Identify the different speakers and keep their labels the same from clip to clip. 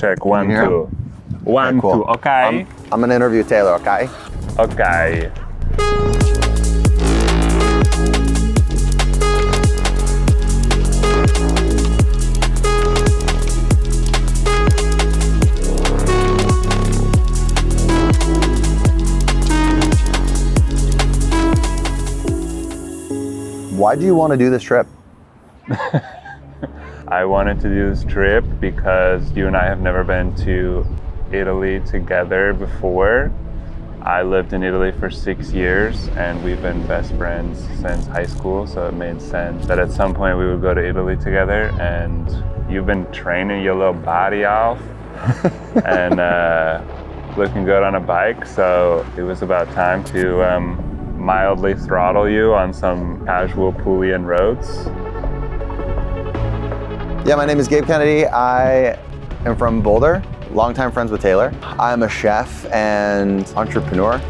Speaker 1: check. 1, 2. 1,
Speaker 2: Okay, cool.
Speaker 1: 2. Okay.
Speaker 2: I'm gonna interview Taylor, okay?
Speaker 1: Okay.
Speaker 2: Why do you want to do this trip?
Speaker 1: I wanted to do this trip because you and I have never been to Italy together before. I lived in Italy for 6 years and we've been best friends since high school, so it made sense that at some point we would go to Italy together. And you've been training your little body off and looking good on a bike, so it was about time to mildly throttle you on some casual Apulian roads.
Speaker 2: Yeah, my name is Gabe Kennedy. I am from Boulder, longtime friends with Taylor. I'm a chef and entrepreneur.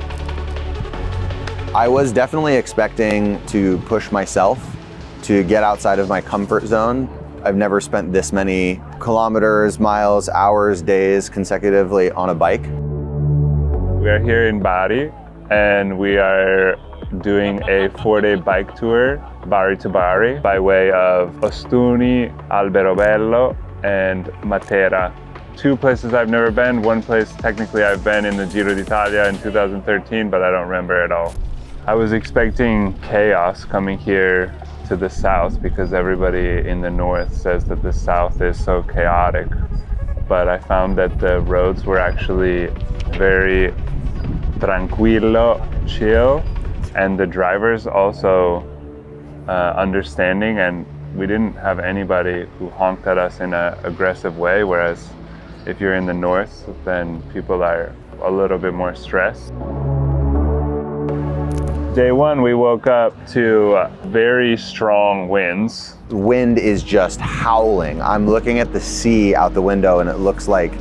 Speaker 2: I was definitely expecting to push myself to get outside of my comfort zone. I've never spent this many kilometers, miles, hours, days consecutively on a bike.
Speaker 1: We are here in Bari and we are doing a 4-day bike tour, Bari to Bari, by way of Ostuni, Alberobello, and Matera. 2 places I've never been. 1 place technically I've been in the Giro d'Italia in 2013, but I don't remember it all. I was expecting chaos coming here to the south because everybody in the north says that the south is so chaotic. But I found that the roads were actually very tranquillo, chill, and the drivers also understanding, and we didn't have anybody who honked at us in an aggressive way, whereas if you're in the north, then people are a little bit more stressed. Day 1, we woke up to very strong winds.
Speaker 2: The wind is just howling. I'm looking at the sea out the window and it looks like,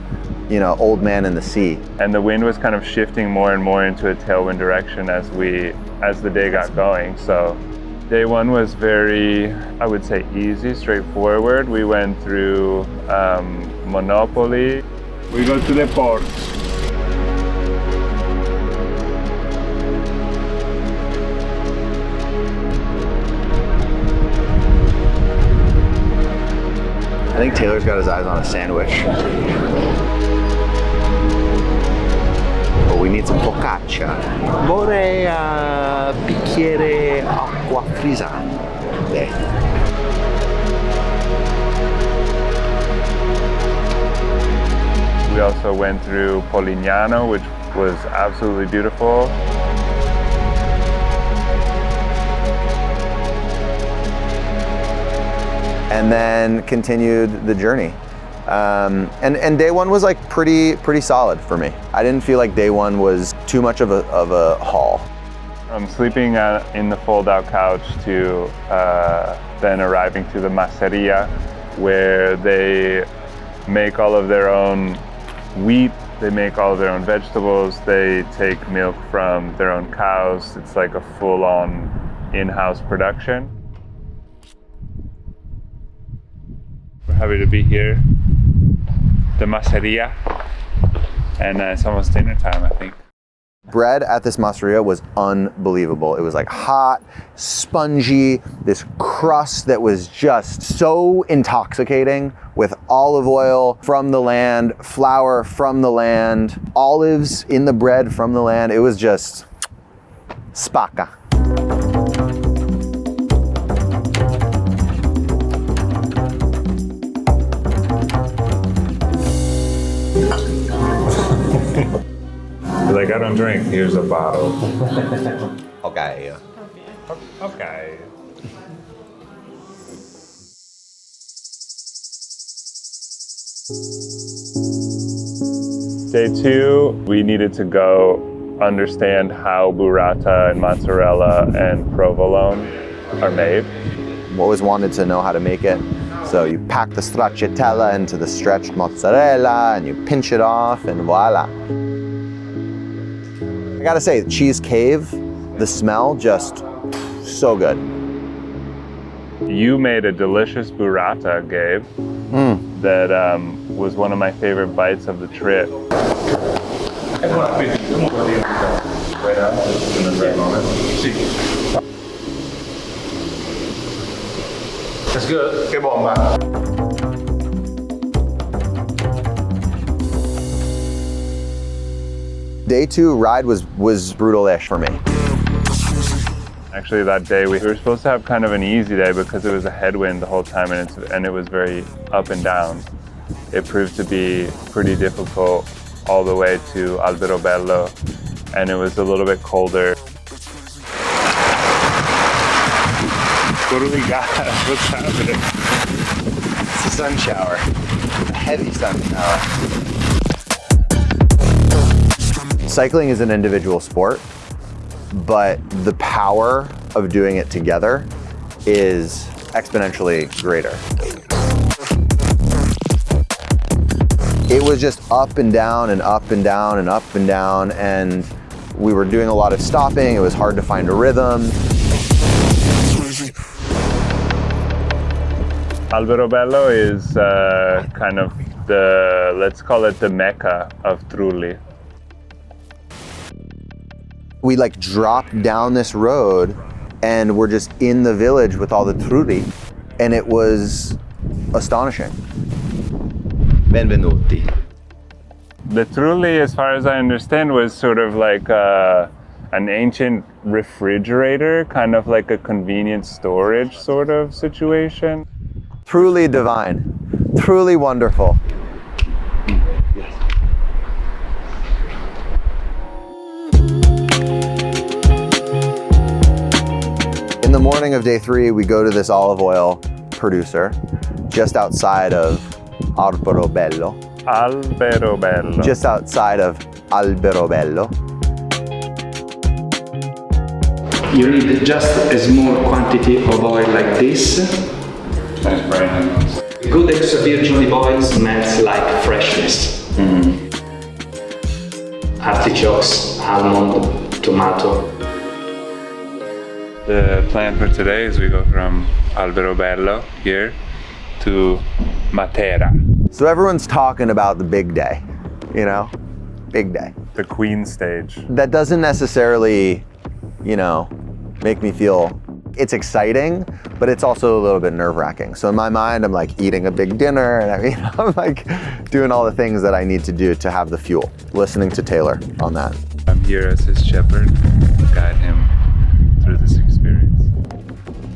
Speaker 2: you know, Old Man in the Sea.
Speaker 1: And the wind was kind of shifting more and more into a tailwind direction as the day got going. So day 1 was very, I would say, easy, straightforward. We went through Monopoly. We go to the port.
Speaker 2: I think Taylor's got his eyes on a sandwich. But we need some focaccia. Vorrei bicchiere acqua frizzante.
Speaker 1: We also went through Polignano, which was absolutely beautiful.
Speaker 2: And then continued the journey. And day 1 was like pretty solid for me. I didn't feel like day 1 was too much of a haul.
Speaker 1: From sleeping in the fold-out couch to then arriving to the masseria, where they make all of their own wheat, they make all of their own vegetables, they take milk from their own cows. It's like a full-on in-house production. We're happy to be here, the masseria, and it's almost dinner time, I think.
Speaker 2: Bread at this masseria was unbelievable. It was like hot, spongy, this crust that was just so intoxicating, with olive oil from the land, flour from the land, olives in the bread from the land. It was just spacca.
Speaker 1: Like, I don't drink, here's a bottle.
Speaker 2: Okay.
Speaker 1: Okay. Day 2, we needed to go understand how burrata and mozzarella and provolone are made.
Speaker 2: Always wanted to know how to make it. So you pack the stracciatella into the stretched mozzarella and you pinch it off and voila. I gotta say, Cheese Cave, the smell just so good.
Speaker 1: You made a delicious burrata, Gabe. that was one of my favorite bites of the trip.
Speaker 3: That's good.
Speaker 4: Che bomba.
Speaker 2: Day 2 ride was brutal-ish for me.
Speaker 1: Actually, that day we were supposed to have kind of an easy day because it was a headwind the whole time, and it was very up and down. It proved to be pretty difficult all the way to Alberobello, and it was a little bit colder. What do we got? What's happening?
Speaker 2: It's a sun shower, a heavy sun shower. Cycling is an individual sport, but the power of doing it together is exponentially greater. It was just up and down and up and down and up and down, and we were doing a lot of stopping. It was hard to find a rhythm.
Speaker 1: Alberobello is kind of let's call it the mecca of Trulli.
Speaker 2: We like dropped down this road and we're just in the village with all the Trulli, and it was astonishing.
Speaker 4: Benvenuti.
Speaker 1: The Trulli, as far as I understand, was sort of like an ancient refrigerator, kind of like a convenient storage sort of situation.
Speaker 2: Truly divine, truly wonderful. In the morning of day 3, we go to this olive oil producer just outside of Alberobello.
Speaker 1: Alberobello.
Speaker 2: Just outside of Alberobello.
Speaker 3: You need just a small quantity of oil like this.
Speaker 4: That's very nice.
Speaker 3: Good extra virgin olive oil smells like freshness. Artichokes, almond, tomato.
Speaker 1: The plan for today is we go from Alberobello here to Matera,
Speaker 2: So everyone's talking about the big day, you know? Big day.
Speaker 1: the Queen stage.
Speaker 2: That doesn't necessarily, you know, make me feel, it's exciting, but it's also a little bit nerve-wracking. So in my mind, I'm like eating a big dinner, and I'm like doing all the things that I need to do to have the fuel. Listening to Taylor on that.
Speaker 1: I'm here as his shepherd to guide him through this experience.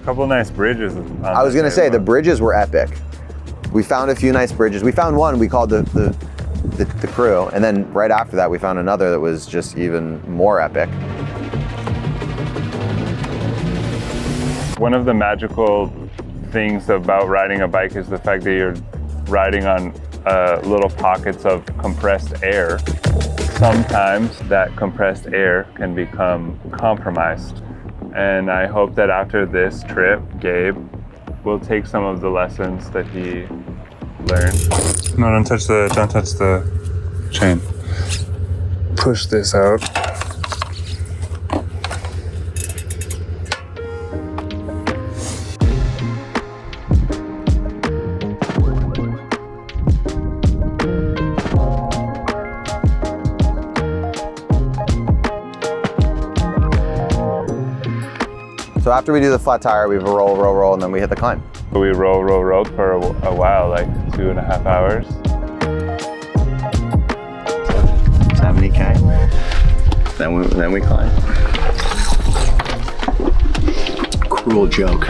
Speaker 1: A couple nice bridges.
Speaker 2: I was gonna say, the bridges were epic. We found a few nice bridges. We found one we called the crew, and then right after that we found another that was just even more epic.
Speaker 1: One of the magical things about riding a bike is the fact that you're riding on little pockets of compressed air. Sometimes that compressed air can become compromised. And I hope that after this trip, Gabe will take some of the lessons that he learned. No, don't touch the chain. Push this out.
Speaker 2: So after we do the flat tire, we roll, and then we hit the climb.
Speaker 1: We roll for a while, like 2.5 hours.
Speaker 2: 70K. Then we climb.
Speaker 4: Cruel joke.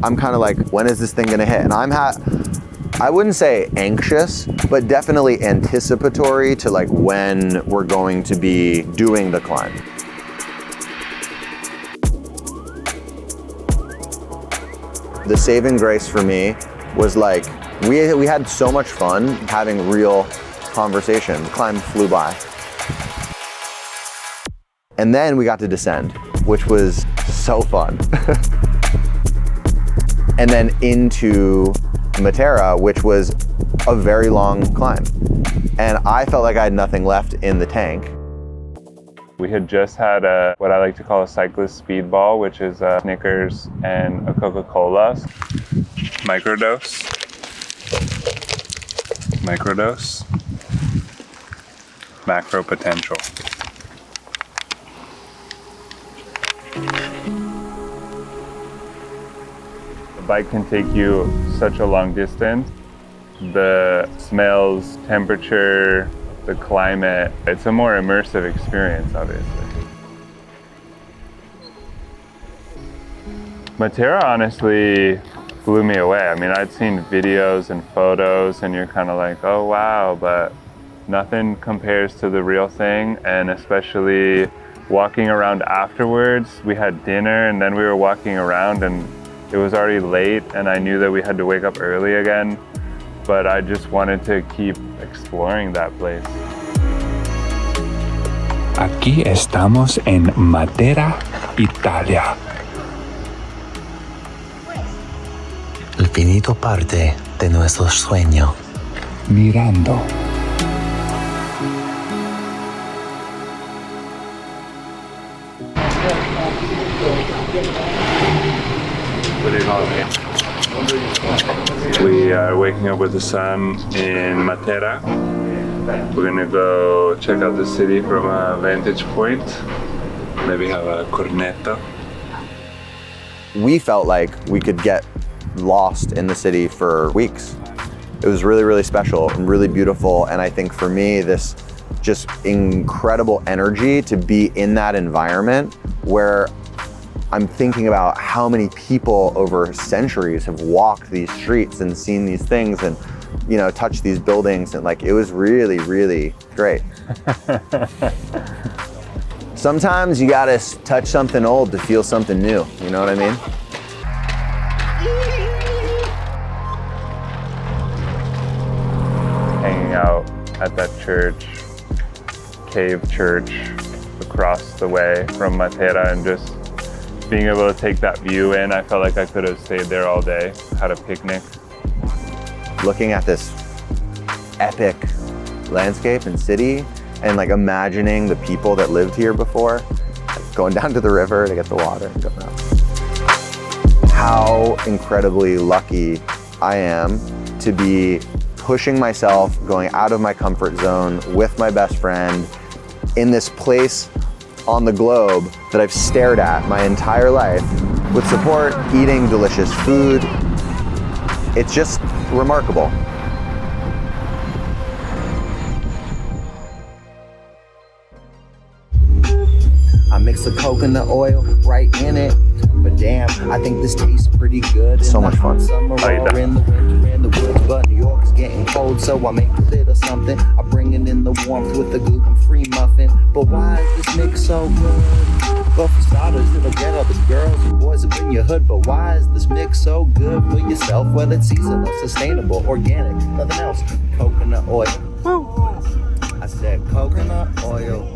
Speaker 2: I'm kind of like, when is this thing gonna hit? And I wouldn't say anxious, but definitely anticipatory to like when we're going to be doing the climb. The saving grace for me was like, we had so much fun having real conversation. The climb flew by. And then we got to descend, which was so fun. And then into Matera, which was a very long climb. And I felt like I had nothing left in the tank.
Speaker 1: We had just had what I like to call a cyclist speedball, which is Snickers and a Coca-Cola. Microdose. Microdose. Macro potential. The bike can take you such a long distance. The smells, temperature, the climate, it's a more immersive experience, obviously. Matera honestly blew me away. I mean, I'd seen videos and photos and you're kind of like, oh wow, but nothing compares to the real thing. And especially walking around afterwards, we had dinner and then we were walking around and it was already late and I knew that we had to wake up early again. But I just wanted to keep exploring that place.
Speaker 5: Aquí estamos en Matera, Italia.
Speaker 6: El finito parte de nuestro sueño.
Speaker 5: Mirando.
Speaker 1: We are waking up with the sun in Matera. We're gonna go check out the city from a vantage point. Maybe have a cornetto.
Speaker 2: We felt like we could get lost in the city for weeks. It was really, really special and really beautiful. And I think for me, this just incredible energy to be in that environment where I'm thinking about how many people over centuries have walked these streets and seen these things and, you know, touched these buildings. And like, it was really, really great. Sometimes you gotta touch something old to feel something new. You know what I mean?
Speaker 1: Hanging out at that church, cave church across the way from Matera and just being able to take that view in. I felt like I could have stayed there all day, had a picnic.
Speaker 2: Looking at this epic landscape and city and like imagining the people that lived here before, like going down to the river to get the water and going out. How incredibly lucky I am to be pushing myself, going out of my comfort zone with my best friend in this place on the globe that I've stared at my entire life with support, eating delicious food. It's just remarkable.
Speaker 7: I mix the coconut oil right in it, but damn, I think this tastes pretty good.
Speaker 2: So much fun.
Speaker 7: Summer or in the winter in the woods, but New York's getting cold, so I make a little something. I bring it in the warmth with a gluten-free muffin. But why is this mix so good? Well, for starters, it'll get all the girls and boys up in your hood. But why is this mix so good for yourself? Well, it's seasonal, sustainable, organic, nothing else. Coconut oil. Woo! I said coconut oil.